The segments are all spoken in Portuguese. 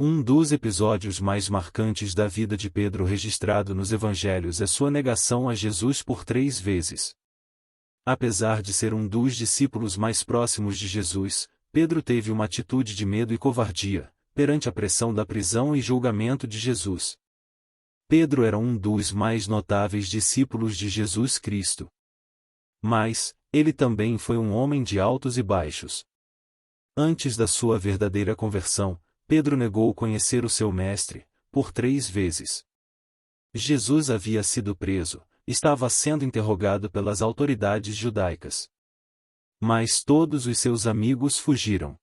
Um dos episódios mais marcantes da vida de Pedro registrado nos evangelhos é sua negação a Jesus por 3 vezes. Apesar de ser um dos discípulos mais próximos de Jesus, Pedro teve uma atitude de medo e covardia, perante a pressão da prisão e julgamento de Jesus. Pedro era um dos mais notáveis discípulos de Jesus Cristo. Mas, ele também foi um homem de altos e baixos. Antes da sua verdadeira conversão, Pedro negou conhecer o seu mestre, por 3 vezes. Jesus havia sido preso, estava sendo interrogado pelas autoridades judaicas. Mas todos os seus amigos fugiram.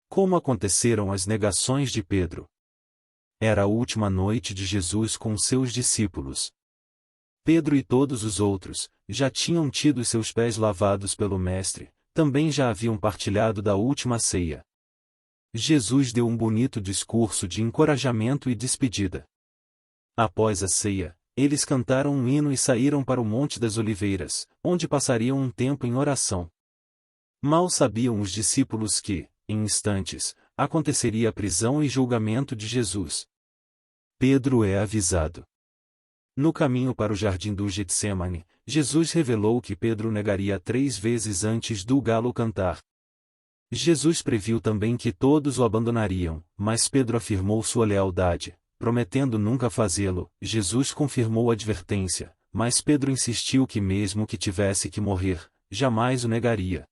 Como aconteceram as negações de Pedro? Era a última noite de Jesus com seus discípulos. Pedro e todos os outros, já tinham tido seus pés lavados pelo Mestre, também já haviam partilhado da última ceia. Jesus deu um bonito discurso de encorajamento e despedida. Após a ceia, eles cantaram um hino e saíram para o Monte das Oliveiras, onde passariam um tempo em oração. Mal sabiam os discípulos que, em instantes, aconteceria a prisão e julgamento de Jesus. Pedro é avisado. No caminho para o jardim do Getsemane, Jesus revelou que Pedro negaria 3 vezes antes do galo cantar. Jesus previu também que todos o abandonariam, mas Pedro afirmou sua lealdade, prometendo nunca fazê-lo. Jesus confirmou a advertência, mas Pedro insistiu que mesmo que tivesse que morrer, jamais o negaria.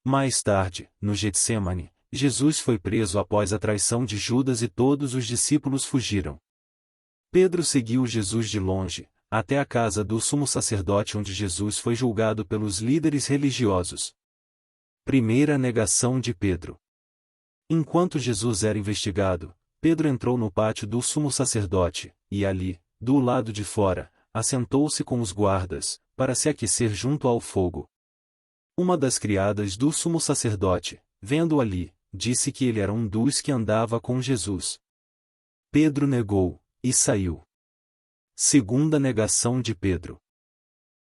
Mais tarde, no Getsemane, Jesus foi preso após a traição de Judas e todos os discípulos fugiram. Pedro seguiu Jesus de longe, até a casa do sumo sacerdote onde Jesus foi julgado pelos líderes religiosos. Primeira negação de Pedro. Enquanto Jesus era investigado, Pedro entrou no pátio do sumo sacerdote, e ali, do lado de fora, assentou-se com os guardas, para se aquecer junto ao fogo. Uma das criadas do sumo sacerdote, vendo-o ali, disse que ele era um dos que andava com Jesus. Pedro negou, e saiu. Segunda negação de Pedro.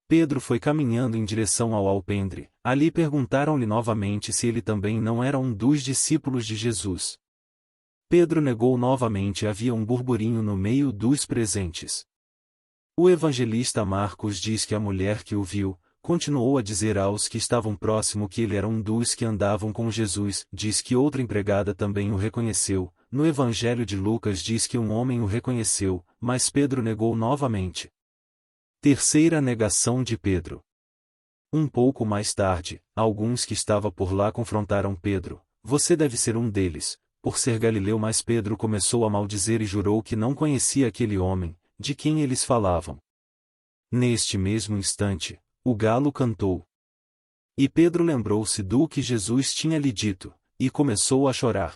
Pedro foi caminhando em direção ao alpendre, ali perguntaram-lhe novamente se ele também não era um dos discípulos de Jesus. Pedro negou novamente e havia um burburinho no meio dos presentes. O evangelista Marcos diz que a mulher que o viu, continuou a dizer aos que estavam próximo que ele era um dos que andavam com Jesus. Diz que outra empregada também o reconheceu. No Evangelho de Lucas diz que um homem o reconheceu, mas Pedro negou novamente. Terceira negação de Pedro. Um pouco mais tarde, alguns que estavam por lá confrontaram Pedro. Você deve ser um deles, por ser galileu. Mas Pedro começou a maldizer e jurou que não conhecia aquele homem, de quem eles falavam. Neste mesmo instante, o galo cantou. E Pedro lembrou-se do que Jesus tinha lhe dito, e começou a chorar.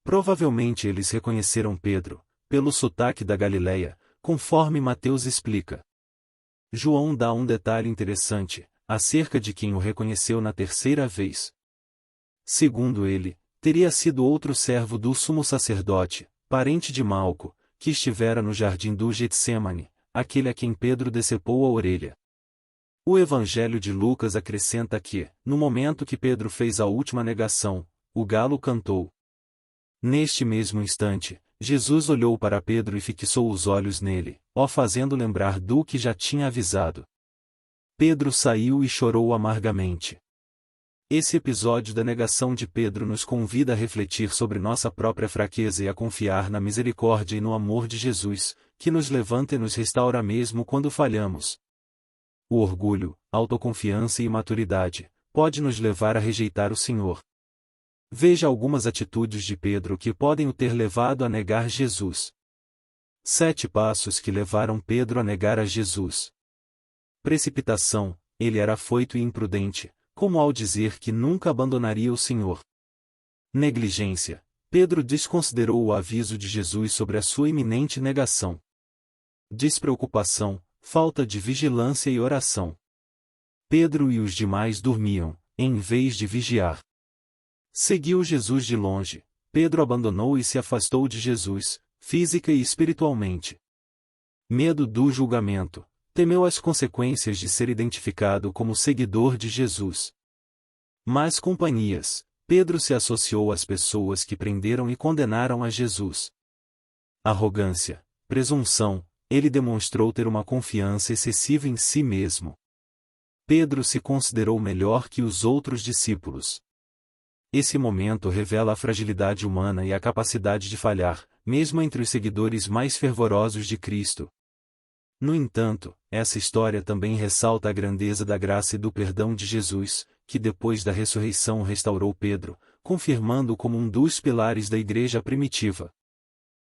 Provavelmente eles reconheceram Pedro, pelo sotaque da Galileia, conforme Mateus explica. João dá um detalhe interessante, acerca de quem o reconheceu na terceira vez. Segundo ele, teria sido outro servo do sumo sacerdote, parente de Malco, que estivera no jardim do Getsemane, aquele a quem Pedro decepou a orelha. O Evangelho de Lucas acrescenta que, no momento que Pedro fez a última negação, o galo cantou. Neste mesmo instante, Jesus olhou para Pedro e fixou os olhos nele, fazendo lembrar do que já tinha avisado. Pedro saiu e chorou amargamente. Esse episódio da negação de Pedro nos convida a refletir sobre nossa própria fraqueza e a confiar na misericórdia e no amor de Jesus, que nos levanta e nos restaura mesmo quando falhamos. O orgulho, autoconfiança e imaturidade pode nos levar a rejeitar o Senhor. Veja algumas atitudes de Pedro que podem o ter levado a negar Jesus. 7 passos que levaram Pedro a negar a Jesus. Precipitação, ele era afoito e imprudente, como ao dizer que nunca abandonaria o Senhor. Negligência, Pedro desconsiderou o aviso de Jesus sobre a sua iminente negação. Despreocupação, falta de vigilância e oração. Pedro e os demais dormiam, em vez de vigiar. Seguiu Jesus de longe. Pedro abandonou e se afastou de Jesus, física e espiritualmente. Medo do julgamento. Temeu as consequências de ser identificado como seguidor de Jesus. Más companhias. Pedro se associou às pessoas que prenderam e condenaram a Jesus. Arrogância, presunção, ele demonstrou ter uma confiança excessiva em si mesmo. Pedro se considerou melhor que os outros discípulos. Esse momento revela a fragilidade humana e a capacidade de falhar, mesmo entre os seguidores mais fervorosos de Cristo. No entanto, essa história também ressalta a grandeza da graça e do perdão de Jesus, que depois da ressurreição restaurou Pedro, confirmando-o como um dos pilares da igreja primitiva.